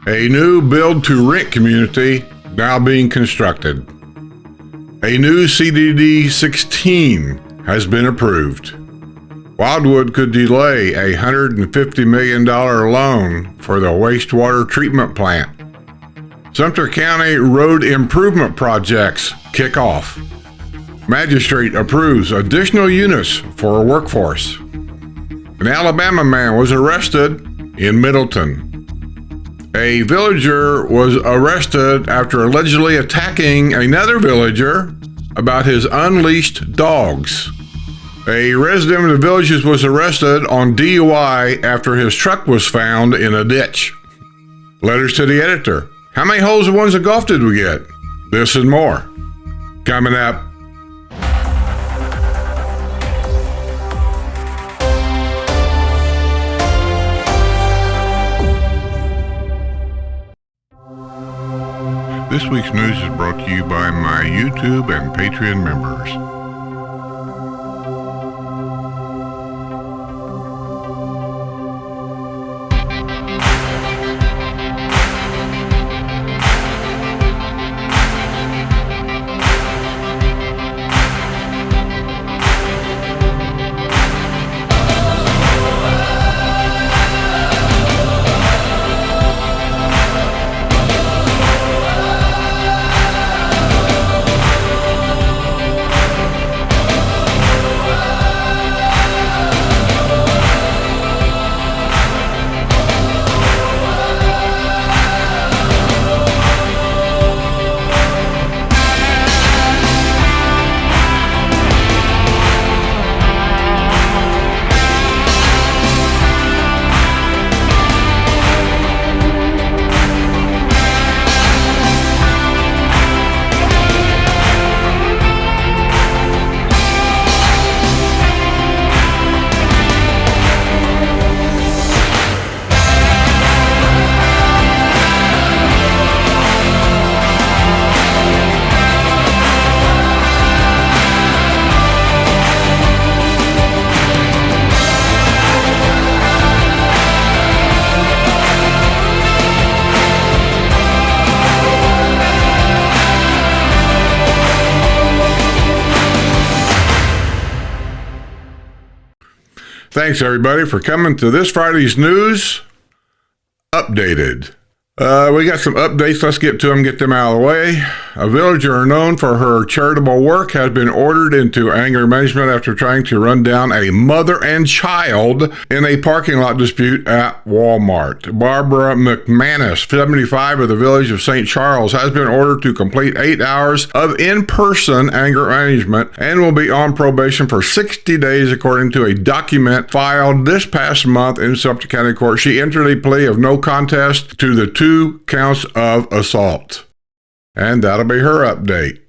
A new build-to-rent community now being constructed. A new CDD 16 has been approved. Wildwood could delay a $150 million loan for the wastewater treatment plant. Sumter County road improvement projects kick off. Magistrate approves additional units for a workforce. An Alabama man was arrested in Middleton. A villager was arrested after allegedly attacking another villager about his unleashed dogs. A resident of the Villages was arrested on DUI after his truck was found in a ditch. Letters to the editor. How many holes in ones of golf did we get? This and more. Coming up. This week's news is brought to you by my YouTube and Patreon members. Thanks, everybody, for coming to this Friday's news updated. We got some updates. Let's get to them, get them out of the way. A villager known for her charitable work has been ordered into anger management after trying to run down a mother and child in a parking lot dispute at Walmart. Barbara McManus, 75, of the village of St. Charles, has been ordered to complete 8 hours of in-person anger management and will be on probation for 60 days, according to a document filed this past month in Sumter County Court. She entered a plea of no contest to the 2 counts of assault. And that'll be her update.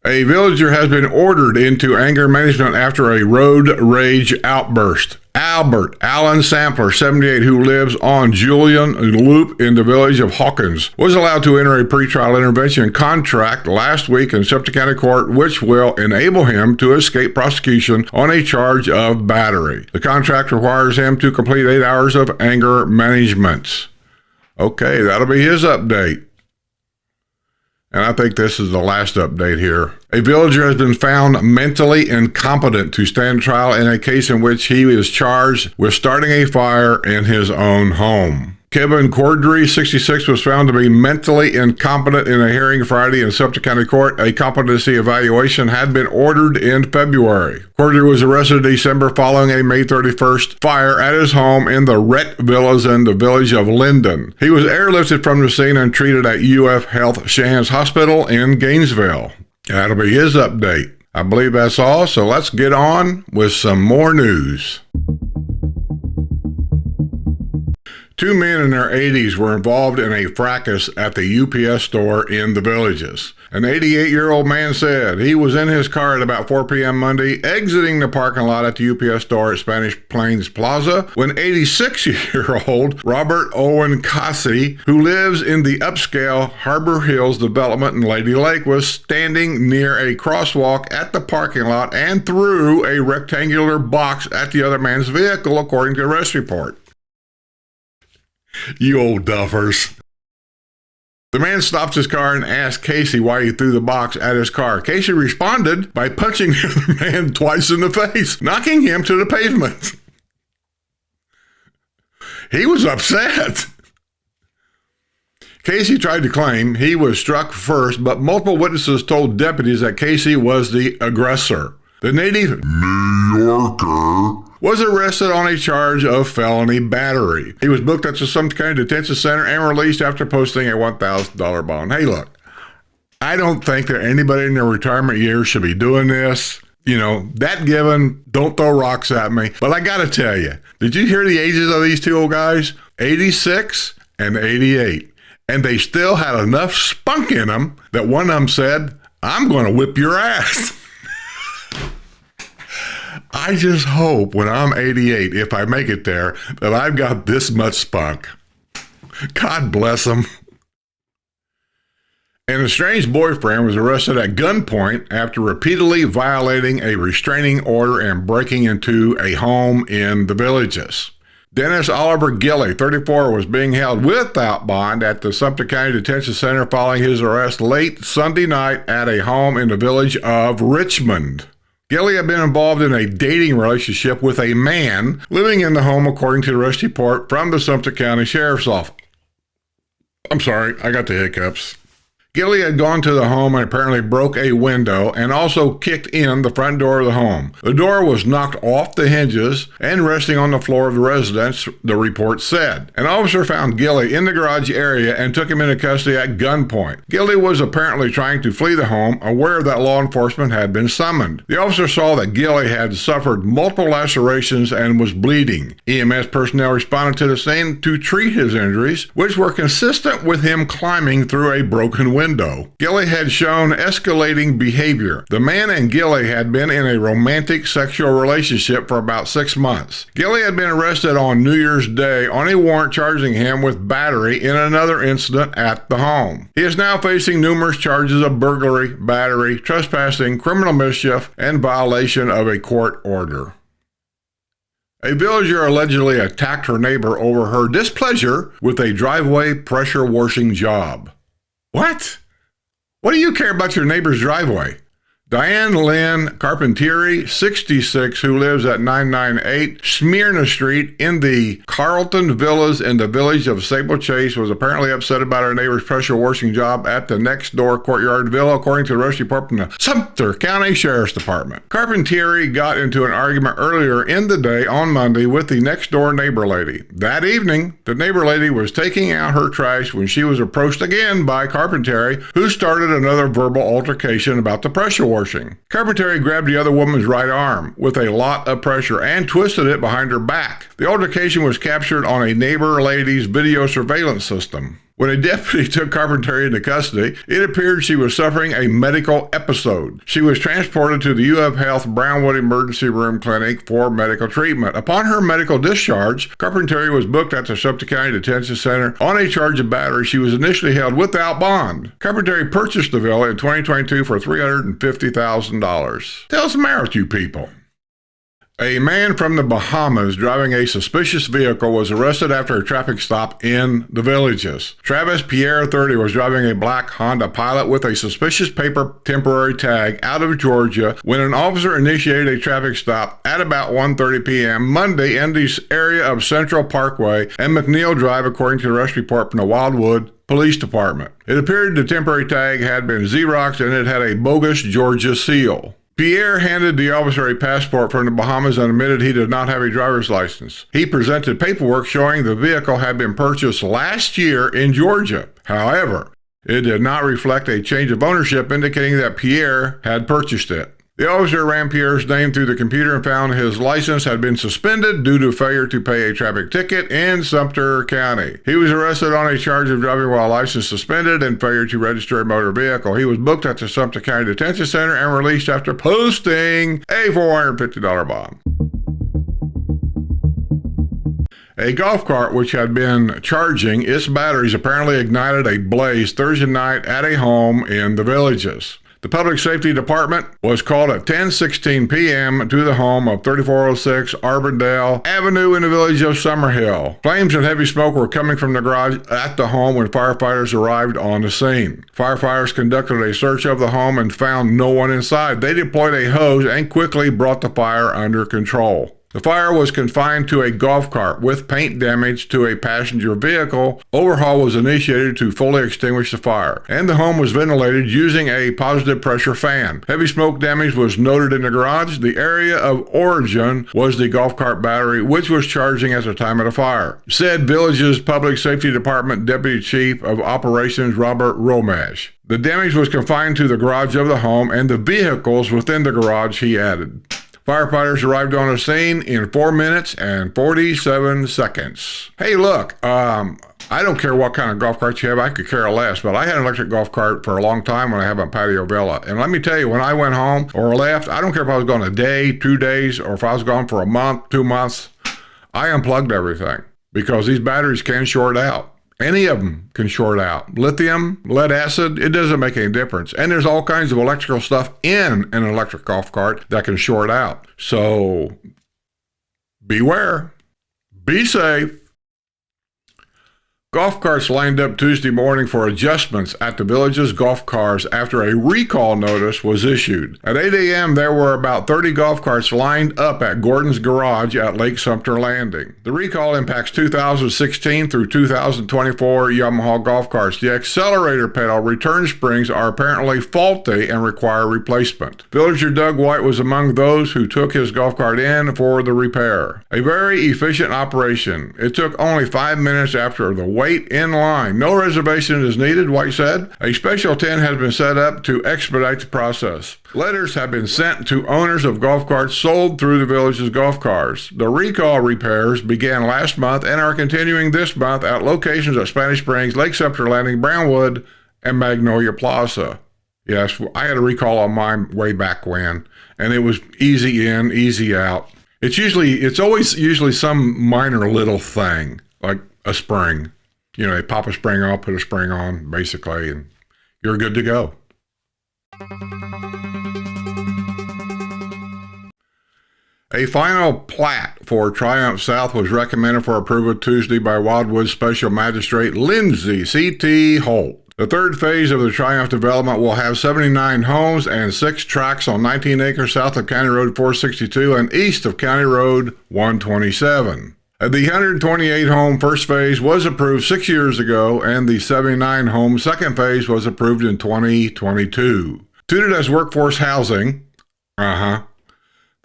A villager has been ordered into anger management after a road rage outburst. Albert Allen Sampler, 78, who lives on Julian Loop in the village of Hawkins, was allowed to enter a pretrial intervention contract last week in Sumter County Court, which will enable him to escape prosecution on a charge of battery. The contract requires him to complete 8 hours of anger management. Okay, that'll be his update. And I think this is the last update here. A villager has been found mentally incompetent to stand trial in a case in which he is charged with starting a fire in his own home. Kevin Cordry, 66, was found to be mentally incompetent in a hearing Friday in Sumter County Court. A competency evaluation had been ordered in February. Cordry was arrested in December following a May 31st fire at his home in the Rhett Villas in the village of Linden. He was airlifted from the scene and treated at UF Health Shands Hospital in Gainesville. That'll be his update. I believe that's all, so let's get on with some more news. 2 men in their 80s were involved in a fracas at the UPS store in the Villages. An 88-year-old man said he was in his car at about 4 p.m. Monday, exiting the parking lot at the UPS store at Spanish Plains Plaza, when 86-year-old Robert Owen Cassie, who lives in the upscale Harbor Hills development in Lady Lake, was standing near a crosswalk at the parking lot and threw a rectangular box at the other man's vehicle, according to the arrest report. You old duffers. The man stopped his car and asked Casey why he threw the box at his car. Casey responded by punching the man twice in the face, knocking him to the pavement. He was upset. Casey tried to claim he was struck first, but multiple witnesses told deputies that Casey was the aggressor. The native New Yorker was arrested on a charge of felony battery. He was booked at the Sumter County Detention Center and released after posting a $1,000 bond. Hey, look, I don't think that anybody in their retirement years should be doing this. You know, that given, don't throw rocks at me. But I got to tell you, did you hear the ages of these two old guys? 86 and 88. And they still had enough spunk in them that one of them said, I'm going to whip your ass. I just hope when I'm 88, if I make it there, that I've got this much spunk. God bless them. An estranged boyfriend was arrested at gunpoint after repeatedly violating a restraining order and breaking into a home in the Villages. Dennis Oliver Gilley, 34, was being held without bond at the Sumter County Detention Center following his arrest late Sunday night at a home in the village of Richmond. Gilley had been involved in a dating relationship with a man living in the home, according to the arrest report from the Sumter County Sheriff's Office. I'm sorry, I got the hiccups. Gilley had gone to the home and apparently broke a window and also kicked in the front door of the home. The door was knocked off the hinges and resting on the floor of the residence, the report said. An officer found Gilley in the garage area and took him into custody at gunpoint. Gilley was apparently trying to flee the home, aware that law enforcement had been summoned. The officer saw that Gilley had suffered multiple lacerations and was bleeding. EMS personnel responded to the scene to treat his injuries, which were consistent with him climbing through a broken window. Gilley had shown escalating behavior. The man and Gilley had been in a romantic sexual relationship for about 6 months. Gilley had been arrested on New Year's Day on a warrant charging him with battery in another incident at the home. He is now facing numerous charges of burglary, battery, trespassing, criminal mischief, and violation of a court order. A villager allegedly attacked her neighbor over her displeasure with a driveway pressure washing job. What? What do you care about your neighbor's driveway? Diane Lynn Carpentieri, 66, who lives at 998 Smyrna Street in the Carlton Villas in the village of Sable Chase, was apparently upset about her neighbor's pressure washing job at the next door courtyard villa, according to the arrest report from the Sumter County Sheriff's Department. Carpentieri got into an argument earlier in the day on Monday with the next door neighbor lady. That evening, the neighbor lady was taking out her trash when she was approached again by Carpentieri, who started another verbal altercation about the pressure washing. Carpentieri grabbed the other woman's right arm with a lot of pressure and twisted it behind her back. The altercation was captured on a neighbor lady's video surveillance system. When a deputy took Carpentieri into custody, it appeared she was suffering a medical episode. She was transported to the UF Health Brownwood Emergency Room Clinic for medical treatment. Upon her medical discharge, Carpentieri was booked at the Sumter County Detention Center on a charge of battery. She was initially held without bond. Carpentieri purchased the villa in 2022 for $350,000. Tell some matter with you people. A man from the Bahamas driving a suspicious vehicle was arrested after a traffic stop in the Villages. Travis Pierre, 30, was driving a black Honda Pilot with a suspicious paper temporary tag out of Georgia when an officer initiated a traffic stop at about 1:30 p.m. Monday in the area of Central Parkway and McNeil Drive, according to the arrest report from the Wildwood Police Department. It appeared the temporary tag had been Xeroxed and it had a bogus Georgia seal. Pierre handed the officer a passport from the Bahamas and admitted he did not have a driver's license. He presented paperwork showing the vehicle had been purchased last year in Georgia. However, it did not reflect a change of ownership, indicating that Pierre had purchased it. The officer ran Pierre's name through the computer and found his license had been suspended due to failure to pay a traffic ticket in Sumter County. He was arrested on a charge of driving while license suspended and failure to register a motor vehicle. He was booked at the Sumter County Detention Center and released after posting a $450 bond. A golf cart which had been charging its batteries apparently ignited a blaze Thursday night at a home in the Villages. The Public Safety Department was called at 10:16 p.m. to the home of 3406 Arbondale Avenue in the village of Summerhill. Flames and heavy smoke were coming from the garage at the home when firefighters arrived on the scene. Firefighters conducted a search of the home and found no one inside. They deployed a hose and quickly brought the fire under control. The fire was confined to a golf cart with paint damage to a passenger vehicle. Overhaul was initiated to fully extinguish the fire, and the home was ventilated using a positive pressure fan. Heavy smoke damage was noted in the garage. The area of origin was the golf cart battery, which was charging at the time of the fire, said Village's Public Safety Department Deputy Chief of Operations Robert Romash. The damage was confined to the garage of the home and the vehicles within the garage, he added. Firefighters arrived on the scene in 4 minutes and 47 seconds. Hey, look, I don't care what kind of golf cart you have. I could care less, but I had an electric golf cart for a long time when I have a patio villa. And let me tell you, when I went home or left, I don't care if I was gone a day, 2 days, or if I was gone for a month, 2 months, I unplugged everything because these batteries can short out. Any of them can short out. Lithium, lead acid, it doesn't make any difference. And there's all kinds of electrical stuff in an electric golf cart that can short out. So beware. Be safe. Golf carts lined up Tuesday morning for adjustments at the village's golf cars after a recall notice was issued. At 8 a.m., there were about 30 golf carts lined up at Gordon's Garage at Lake Sumter Landing. The recall impacts 2016 through 2024 Yamaha golf carts. The accelerator pedal return springs are apparently faulty and require replacement. Villager Doug White was among those who took his golf cart in for the repair. A very efficient operation. It took only 5 minutes after the wait in line. No reservation is needed, White said. A special tent has been set up to expedite the process. Letters have been sent to owners of golf carts sold through the village's golf cars. The recall repairs began last month and are continuing this month at locations at Spanish Springs, Lake Sumter Landing, Brownwood, and Magnolia Plaza. Yes, I had a recall on mine way back when, and it was easy in, easy out. It's always usually some minor little thing, like a spring. You know, they pop a spring off, put a spring on, basically, and you're good to go. A final plat for Triumph South was recommended for approval Tuesday by Wildwood Special Magistrate Lindsay C.T. Holt. The third phase of the Triumph development will have 79 homes and 6 tracts on 19 acres south of County Road 462 and east of County Road 127. The 128-home first phase was approved 6 years ago, and the 79-home second phase was approved in 2022. Touted as workforce housing, the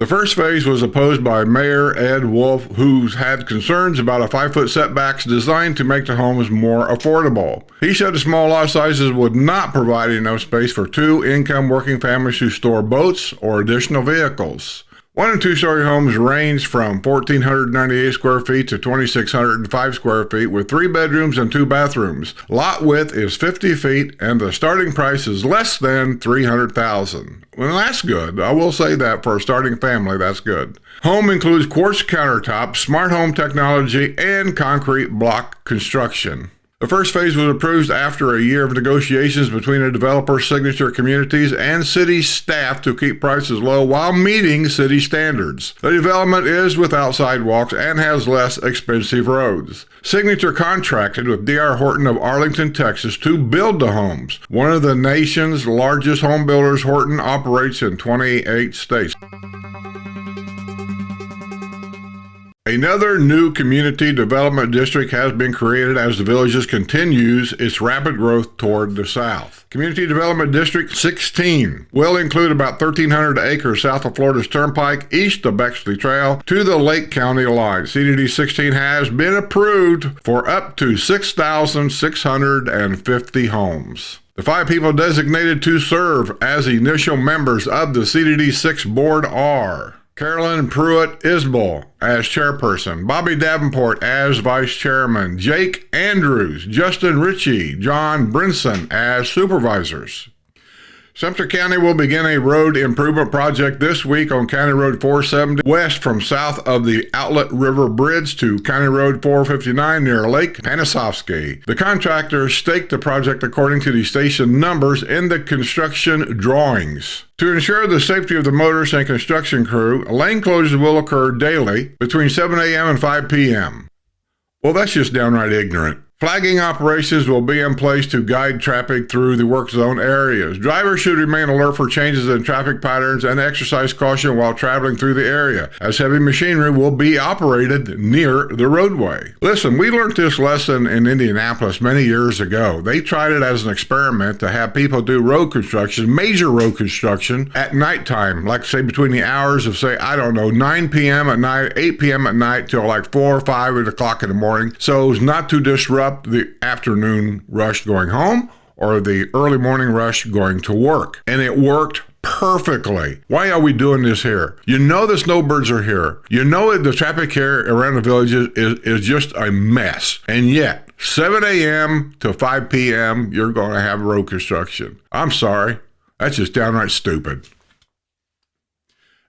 first phase was opposed by Mayor Ed Wolf, who had concerns about a 5-foot setbacks designed to make the homes more affordable. He said the small lot sizes would not provide enough space for 2-income working families who store boats or additional vehicles. 1- and 2-story homes range from 1,498 square feet to 2,605 square feet with 3 bedrooms and 2 bathrooms. Lot width is 50 feet and the starting price is less than $300,000. Well, that's good. I will say that for a starting family, that's good. Home includes quartz countertops, smart home technology, and concrete block construction. The first phase was approved after a year of negotiations between the developer, Signature Communities, and city staff to keep prices low while meeting city standards. The development is without sidewalks and has less expensive roads. Signature contracted with D.R. Horton of Arlington, Texas, to build the homes. One of the nation's largest home builders, Horton operates in 28 states. Another new community development district has been created as the village continues its rapid growth toward the south. Community Development District 16 will include about 1,300 acres south of Florida's Turnpike, east of Bexley Trail, to the Lake County line. CDD 16 has been approved for up to 6,650 homes. The 5 people designated to serve as initial members of the CDD 6 board are Carolyn Pruitt-Isbell as chairperson, Bobby Davenport as vice chairman, Jake Andrews, Justin Ritchie, John Brinson as supervisors. Sumter County will begin a road improvement project this week on County Road 470 west from south of the Outlet River Bridge to County Road 459 near Lake Panisovsky. The contractor staked the project according to the station numbers in the construction drawings. To ensure the safety of the motorists and construction crew, lane closures will occur daily between 7 a.m. and 5 p.m. Well, that's just downright ignorant. Flagging operations will be in place to guide traffic through the work zone areas. Drivers should remain alert for changes in traffic patterns and exercise caution while traveling through the area, as heavy machinery will be operated near the roadway. Listen, we learned this lesson in Indianapolis many years ago. They tried it as an experiment to have people do road construction, major road construction, at nighttime, like say between the hours of 9 p.m. at night, 8 p.m. at night till like 4 or 5 o'clock in the morning, so as not to disrupt the afternoon rush going home or the early morning rush going to work. And it worked perfectly. Why are we doing this here? You know the snowbirds are here. You know the traffic here around the villages is just a mess. And yet, 7 a.m. to 5 p.m., you're going to have road construction. I'm sorry. That's just downright stupid.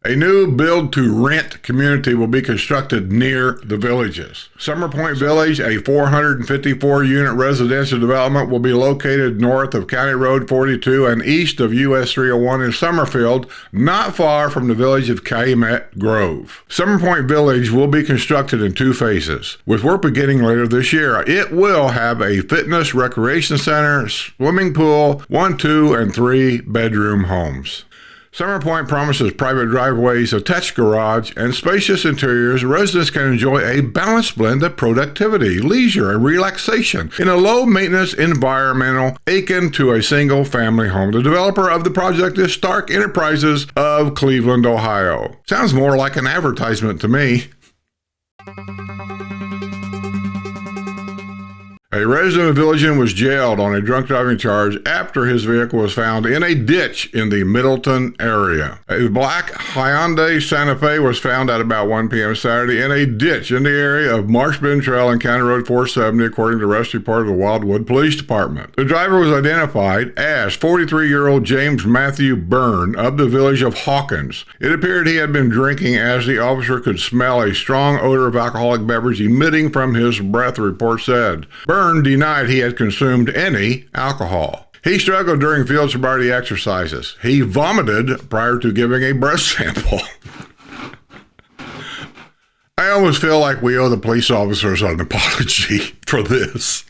A new build-to-rent community will be constructed near the villages. Summer Point Village, a 454-unit residential development, will be located north of County Road 42 and east of US 301 in Summerfield, not far from the village of Calumet Grove. Summer Point Village will be constructed in 2 phases, with work beginning later this year. It will have a fitness recreation center, swimming pool, 1, 2, and 3-bedroom homes. Summer Point promises private driveways, attached garage, and spacious interiors. Residents can enjoy a balanced blend of productivity, leisure, and relaxation in a low-maintenance environmental akin to a single-family home. The developer of the project is Stark Enterprises of Cleveland, Ohio. Sounds more like an advertisement to me. A resident of Villagen was jailed on a drunk driving charge after his vehicle was found in a ditch in the Middleton area. A black Hyundai Santa Fe was found at about 1 p.m. Saturday in a ditch in the area of Marshbend Trail and County Road 470, according to the rescue part of the Wildwood Police Department. The driver was identified as 43-year-old James Matthew Byrne of the village of Hawkins. It appeared he had been drinking, as the officer could smell a strong odor of alcoholic beverage emitting from his breath, the report said. Byrne denied he had consumed any alcohol. He struggled during field sobriety exercises. He vomited prior to giving a breath sample. I almost feel like we owe the police officers an apology for this.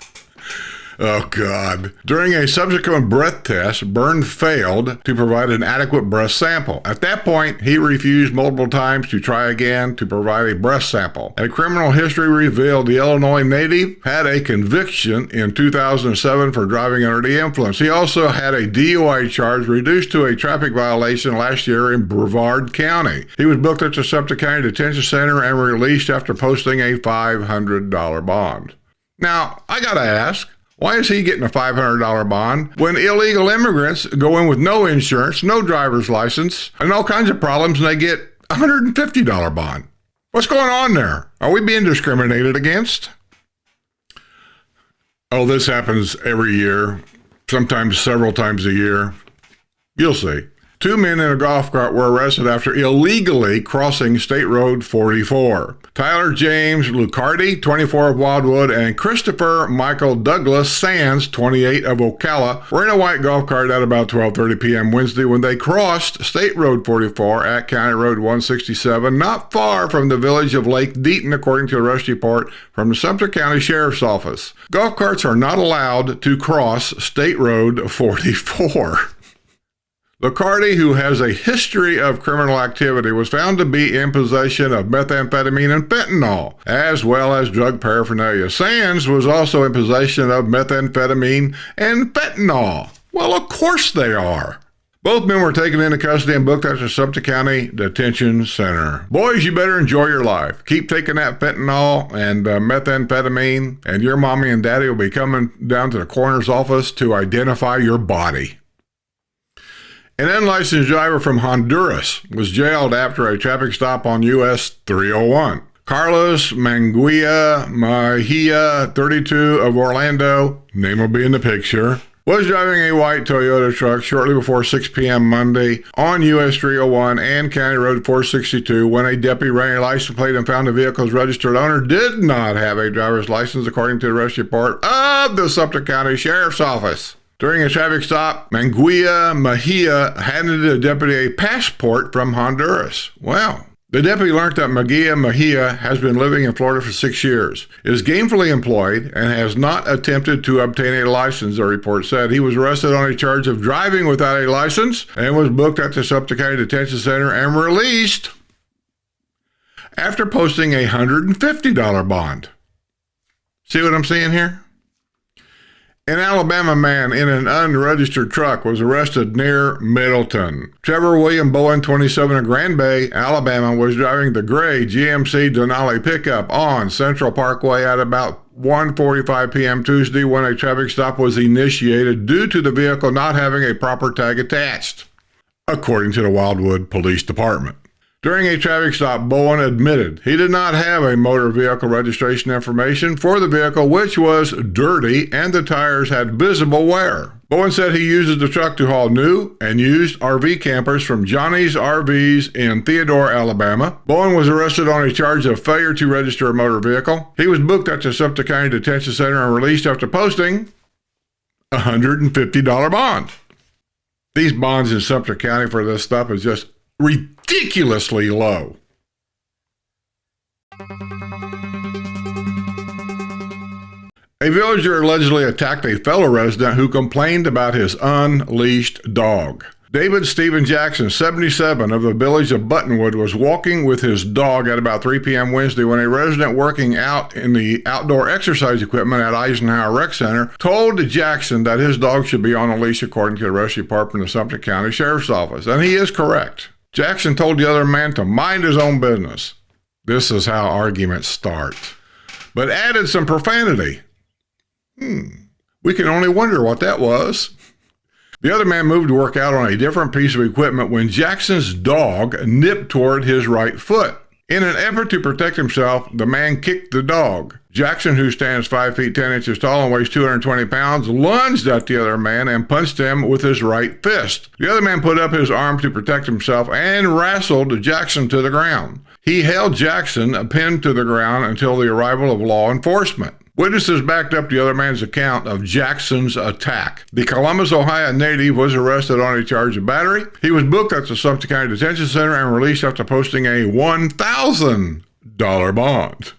Oh, God. During a subsequent breath test, Byrne failed to provide an adequate breath sample. At that point, he refused multiple times to try again to provide a breath sample. A criminal history revealed the Illinois native had a conviction in 2007 for driving under the influence. He also had a DUI charge reduced to a traffic violation last year in Brevard County. He was booked at the Sumter County Detention Center and released after posting a $500 bond. Now, I gotta ask, why is he getting a $500 bond when illegal immigrants go in with no insurance, no driver's license, and all kinds of problems, and they get a $150 bond? What's going on there? Are we being discriminated against? Oh, this happens every year, sometimes several times a year. You'll see. 2 men in a golf cart were arrested after illegally crossing State Road 44. Tyler James Lucardi, 24 of Wildwood, and Christopher Michael Douglas Sands, 28 of Ocala, were in a white golf cart at about 12:30 p.m. Wednesday when they crossed State Road 44 at County Road 167, not far from the village of Lake Deaton, according to a rescue report from the Sumter County Sheriff's Office. Golf carts are not allowed to cross State Road 44. Lucardi, who has a history of criminal activity, was found to be in possession of methamphetamine and fentanyl, as well as drug paraphernalia. Sands was also in possession of methamphetamine and fentanyl. Well, of course they are. Both men were taken into custody and booked at the Sumter County Detention Center. Boys, you better enjoy your life. Keep taking that fentanyl and methamphetamine, and your mommy and daddy will be coming down to the coroner's office to identify your body. An unlicensed driver from Honduras was jailed after a traffic stop on US 301. Carlos Mejia, 32 of Orlando, name will be in the picture, was driving a white Toyota truck shortly before 6 p.m. Monday on US 301 and County Road 462 when a deputy ran a license plate and found the vehicle's registered owner did not have a driver's license, according to the arrest report of the Sumter County Sheriff's Office. During a traffic stop, Manguia Mejia handed the deputy a passport from Honduras. Wow. The deputy learned that Manguia Mejia has been living in Florida for 6 years, is gainfully employed, and has not attempted to obtain a license, the report said. He was arrested on a charge of driving without a license and was booked at the Sumter County Detention Center and released after posting a $150 bond. See what I'm seeing here? An Alabama man in an unregistered truck was arrested near Middleton. Trevor William Bowen, 27 of Grand Bay, Alabama, was driving the gray GMC Denali pickup on Central Parkway at about 1:45 p.m. Tuesday when a traffic stop was initiated due to the vehicle not having a proper tag attached, according to the Wildwood Police Department. During a traffic stop, Bowen admitted he did not have a motor vehicle registration information for the vehicle, which was dirty and the tires had visible wear. Bowen said he uses the truck to haul new and used RV campers from Johnny's RVs in Theodore, Alabama. Bowen was arrested on a charge of failure to register a motor vehicle. He was booked at the Sumter County Detention Center and released after posting a $150 bond. These bonds in Sumter County for this stuff is just ridiculously low. A villager allegedly attacked a fellow resident who complained about his unleashed dog. David Stephen Jackson, 77, of the village of Buttonwood, was walking with his dog at about 3 p.m. Wednesday when a resident working out in the outdoor exercise equipment at Eisenhower Rec Center told Jackson that his dog should be on a leash, according to the arrest report from the Sumter County Sheriff's Office. And he is correct. Jackson told the other man to mind his own business. This is how arguments start. But added some profanity. We can only wonder what that was. The other man moved to work out on a different piece of equipment when Jackson's dog nipped toward his right foot. In an effort to protect himself, the man kicked the dog. Jackson, who stands 5 feet 10 inches tall and weighs 220 pounds, lunged at the other man and punched him with his right fist. The other man put up his arm to protect himself and wrestled Jackson to the ground. He held Jackson pinned to the ground until the arrival of law enforcement. Witnesses backed up the other man's account of Jackson's attack. The Columbus, Ohio native was arrested on a charge of battery. He was booked at the Sumter County Detention Center and released after posting a $1,000 bond.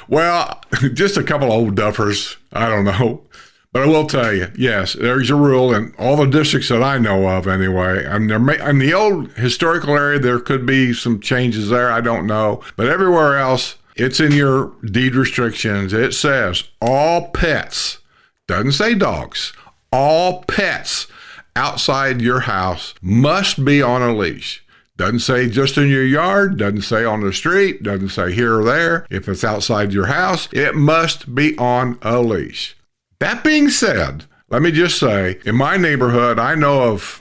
Well, just a couple of old duffers. I don't know. But I will tell you, yes, there's a rule in all the districts that I know of anyway. In the old historical area, there could be some changes there. I don't know. But everywhere else, it's in your deed restrictions. It says all pets, doesn't say dogs, all pets outside your house must be on a leash. Doesn't say just in your yard, doesn't say on the street, doesn't say here or there. If it's outside your house, it must be on a leash. That being said, let me just say, in my neighborhood, I know of,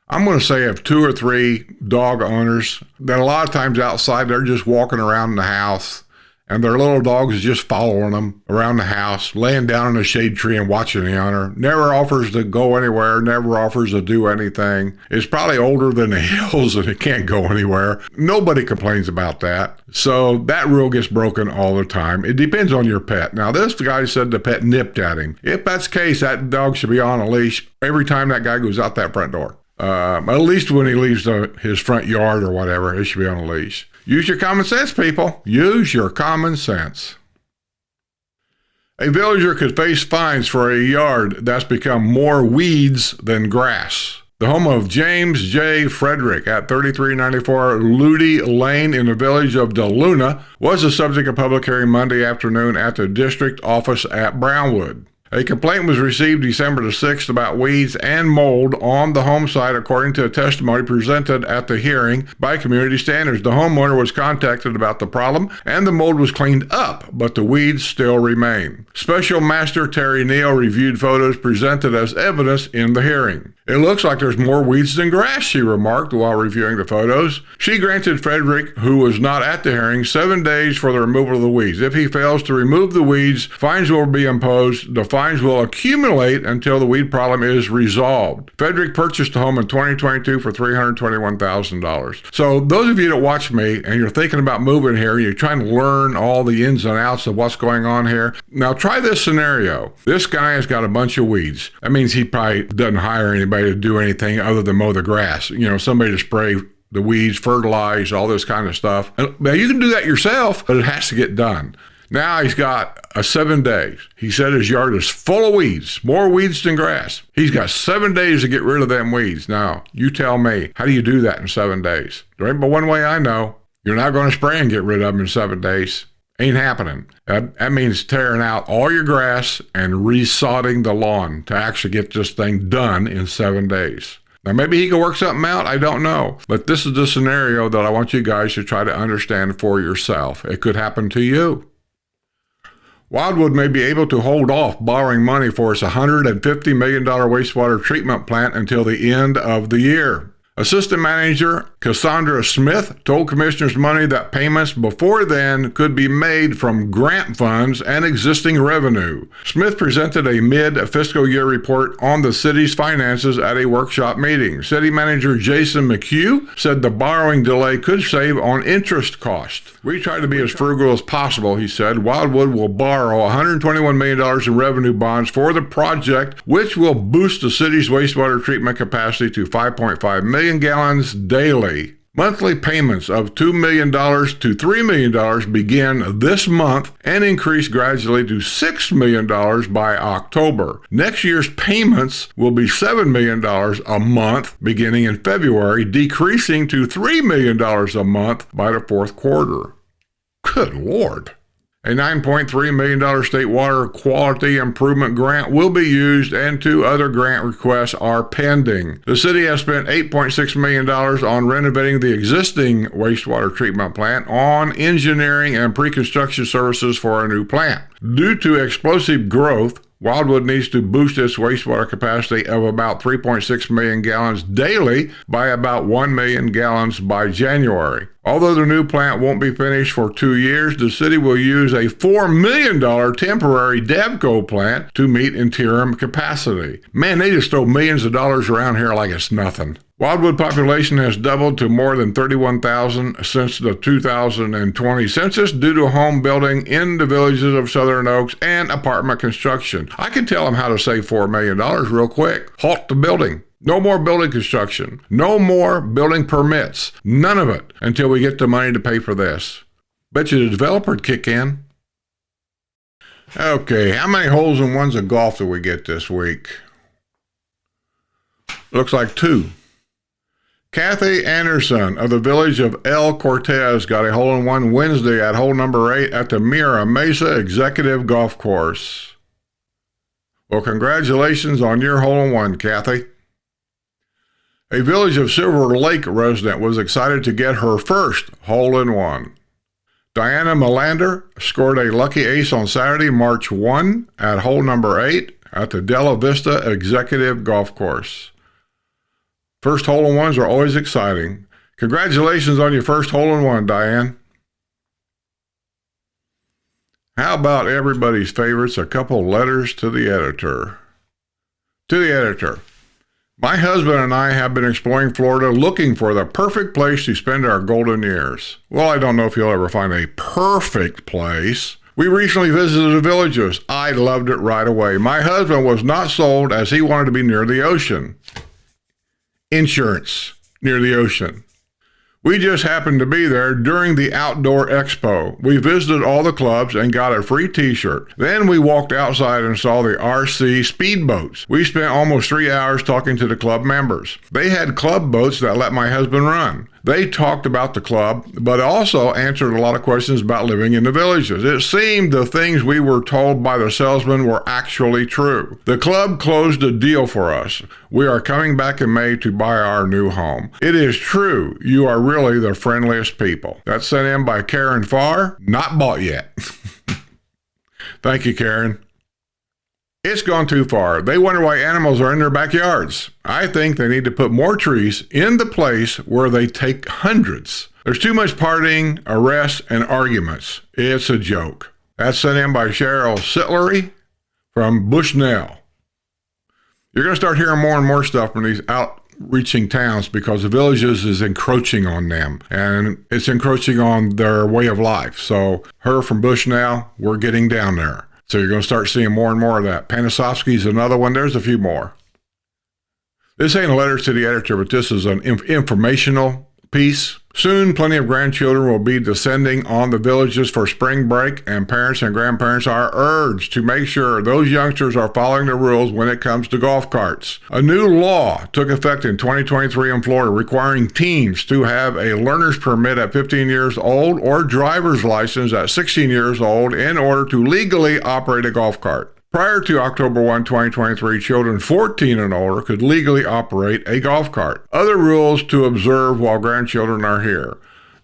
I'm going to say of 2 or 3 dog owners that a lot of times outside, they're just walking around the house and their little dog is just following them around the house, laying down in a shade tree and watching the owner. Never offers to go anywhere, never offers to do anything. It's probably older than the hills and it can't go anywhere. Nobody complains about that. So that rule gets broken all the time. It depends on your pet. Now, this guy said the pet nipped at him. If that's the case, that dog should be on a leash every time that guy goes out that front door. At least when he leaves his front yard or whatever, he should be on a leash. Use your common sense, people. Use your common sense. A villager could face fines for a yard that's become more weeds than grass. The home of James J. Frederick at 3394 Ludi Lane in the village of DeLuna was the subject of public hearing Monday afternoon at the district office at Brownwood. A complaint was received December the 6th about weeds and mold on the home site, according to a testimony presented at the hearing by Community Standards. The homeowner was contacted about the problem, and the mold was cleaned up, but the weeds still remain. Special Master Terry Neal reviewed photos presented as evidence in the hearing. It looks like there's more weeds than grass, she remarked while reviewing the photos. She granted Frederick, who was not at the hearing, 7 days for the removal of the weeds. If he fails to remove the weeds, fines will be imposed. The fines will accumulate until the weed problem is resolved. Frederick purchased a home in 2022 for $321,000. So those of you that watch me and you're thinking about moving here, you're trying to learn all the ins and outs of what's going on here. Now try this scenario. This guy has got a bunch of weeds. That means he probably doesn't hire anybody to do anything other than mow the grass. Somebody to spray the weeds, fertilize, all this kind of stuff. Now you can do that yourself, but it has to get done. Now he's got 7 days. He said his yard is full of weeds, more weeds than grass. He's got 7 days to get rid of them weeds. Now, you tell me, how do you do that in 7 days? There ain't but one way I know. You're not going to spray and get rid of them in 7 days. Ain't happening. That means tearing out all your grass and resodding the lawn to actually get this thing done in 7 days. Now, maybe he can work something out. I don't know. But this is the scenario that I want you guys to try to understand for yourself. It could happen to you. Wildwood may be able to hold off borrowing money for its $150 million wastewater treatment plant until the end of the year. Assistant Manager Cassandra Smith told commissioners Monday that payments before then could be made from grant funds and existing revenue. Smith presented a mid-fiscal year report on the city's finances at a workshop meeting. City Manager Jason McHugh said the borrowing delay could save on interest costs. We try to be as frugal as possible, he said. Wildwood will borrow $121 million in revenue bonds for the project, which will boost the city's wastewater treatment capacity to 5.5 million gallons daily. Monthly payments of $2 million to $3 million begin this month and increase gradually to $6 million by October. Next year's payments will be $7 million a month beginning in February, decreasing to $3 million a month by the fourth quarter. Good Lord. A $9.3 million state water quality improvement grant will be used, and 2 other grant requests are pending. The city has spent $8.6 million on renovating the existing wastewater treatment plant, on engineering and pre-construction services for a new plant. Due to explosive growth, Wildwood needs to boost its wastewater capacity of about 3.6 million gallons daily by about 1 million gallons by January. Although the new plant won't be finished for 2 years, the city will use a $4 million temporary Devco plant to meet interim capacity. Man, they just throw millions of dollars around here like it's nothing. Wildwood population has doubled to more than 31,000 since the 2020 census due to home building in the villages of Southern Oaks and apartment construction. I can tell them how to save $4 million real quick. Halt the building. No more building construction. No more building permits. None of it until we get the money to pay for this. Bet you the developer would kick in. Okay, how many holes in ones of golf did we get this week? Looks like 2. Kathy Anderson of the village of El Cortez got a hole-in-one Wednesday at hole number 8 at the Mira Mesa Executive Golf Course. Well, congratulations on your hole-in-one, Kathy. A Village of Silver Lake resident was excited to get her first hole-in-one. Diana Melander scored a lucky ace on Saturday, March 1 at hole number 8 at the Della Vista Executive Golf Course. First hole-in-ones are always exciting. Congratulations on your first hole-in-one, Diane. How about everybody's favorites, a couple letters to the editor. To the editor. My husband and I have been exploring Florida looking for the perfect place to spend our golden years. Well, I don't know if you'll ever find a perfect place. We recently visited the villages. I loved it right away. My husband was not sold as he wanted to be near the ocean. Insurance near the ocean. We just happened to be there during the outdoor expo. We visited all the clubs and got a free t-shirt. Then we walked outside and saw the RC speedboats. We spent almost 3 hours talking to the club members. They had club boats that let my husband run. They talked about the club, but also answered a lot of questions about living in the villages. It seemed the things we were told by the salesman were actually true. The club closed a deal for us. We are coming back in May to buy our new home. It is true. You are really the friendliest people. That's sent in by Karen Farr. Not bought yet. Thank you, Karen. It's gone too far. They wonder why animals are in their backyards. I think they need to put more trees in the place where they take hundreds. There's too much partying, arrests, and arguments. It's a joke. That's sent in by Cheryl Sitlery from Bushnell. You're going to start hearing more and more stuff from these outreaching towns because the villages is encroaching on them, and it's encroaching on their way of life. So her from Bushnell, we're getting down there. So you're going to start seeing more and more of that. Panisovsky's another one. There's a few more. This ain't a letter to the editor, but this is an informational piece. Soon, plenty of grandchildren will be descending on the villages for spring break, and parents and grandparents are urged to make sure those youngsters are following the rules when it comes to golf carts. A new law took effect in 2023 in Florida requiring teens to have a learner's permit at 15 years old or driver's license at 16 years old in order to legally operate a golf cart. Prior to October 1, 2023, children 14 and older could legally operate a golf cart. Other rules to observe while grandchildren are here.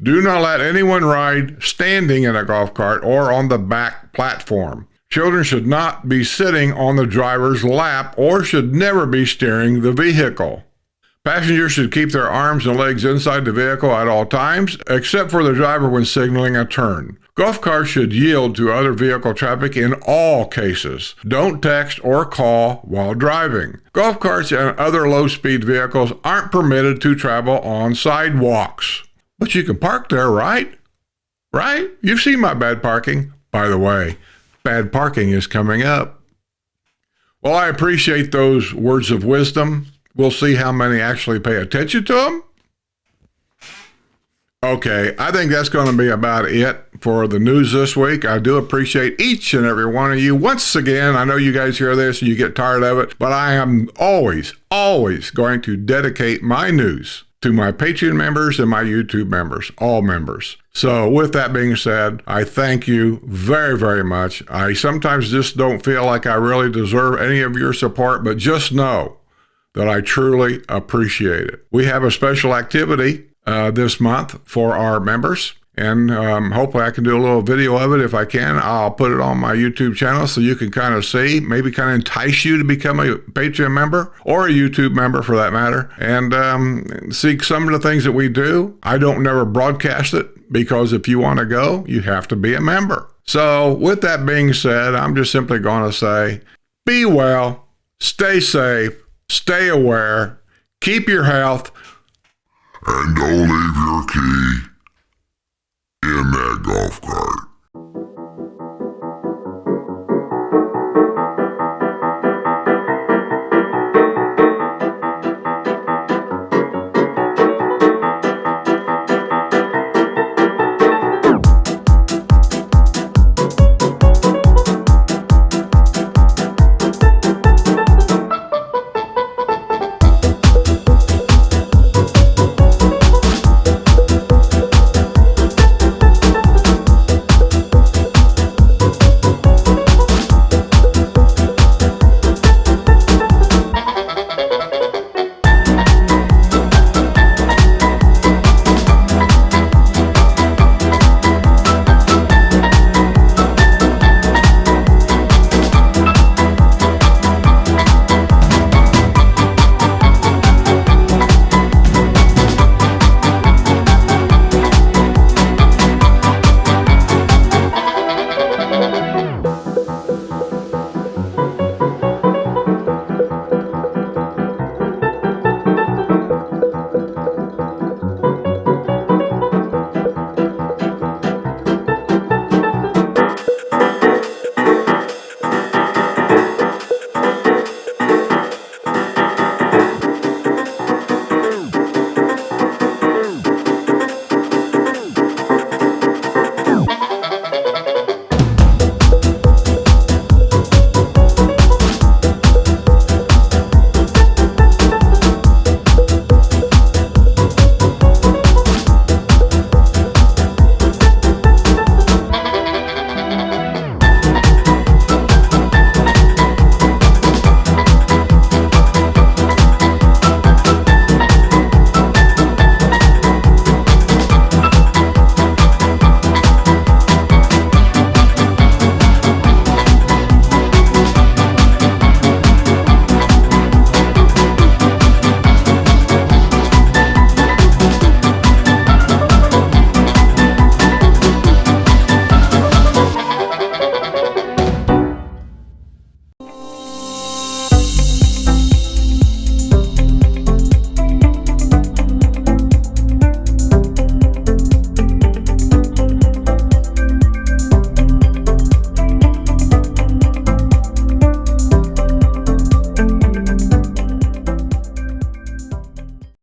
Do not let anyone ride standing in a golf cart or on the back platform. Children should not be sitting on the driver's lap or should never be steering the vehicle. Passengers should keep their arms and legs inside the vehicle at all times, except for the driver when signaling a turn. Golf carts should yield to other vehicle traffic in all cases. Don't text or call while driving. Golf carts and other low-speed vehicles aren't permitted to travel on sidewalks. But you can park there, right? Right? You've seen my bad parking. By the way, bad parking is coming up. Well, I appreciate those words of wisdom. We'll see how many actually pay attention to them. Okay, I think that's going to be about it for the news this week. I do appreciate each and every one of you. Once again, I know you guys hear this and you get tired of it, but I am always going to dedicate my news to my Patreon members and my YouTube members, all members. So with that being said, I thank you very, very much. I sometimes just don't feel like I really deserve any of your support, but just know that I truly appreciate it. We have a special activity this month for our members, and hopefully I can do a little video of it. If I can, I'll put it on my YouTube channel so you can kind of see, maybe kind of entice you to become a Patreon member or a YouTube member for that matter, and see some of the things that we do. I don't never broadcast it because if you want to go, you have to be a member. So with that being said, I'm just simply going to say, be well, stay safe, stay aware, keep your health, and don't leave your key in that golf cart.